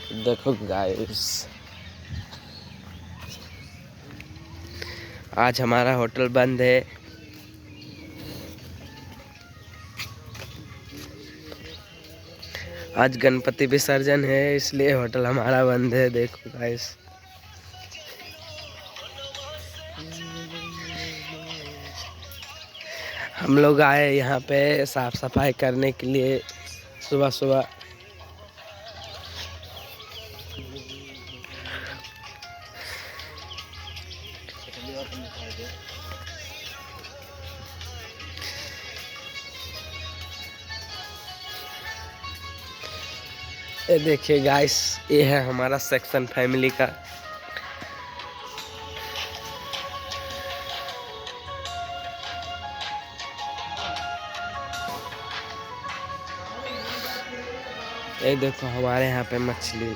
देखो गाइस, आज हमारा होटल बंद है। आज गणपति विसर्जन है, इसलिए होटल हमारा बंद है। देखो गाइस, हम लोग आए यहाँ पे साफ सफाई करने के लिए सुबह सुबह। ये देखिए गाइस, ये है हमारा सेक्शन फैमिली का। ये देखो हमारे यहाँ पे मछली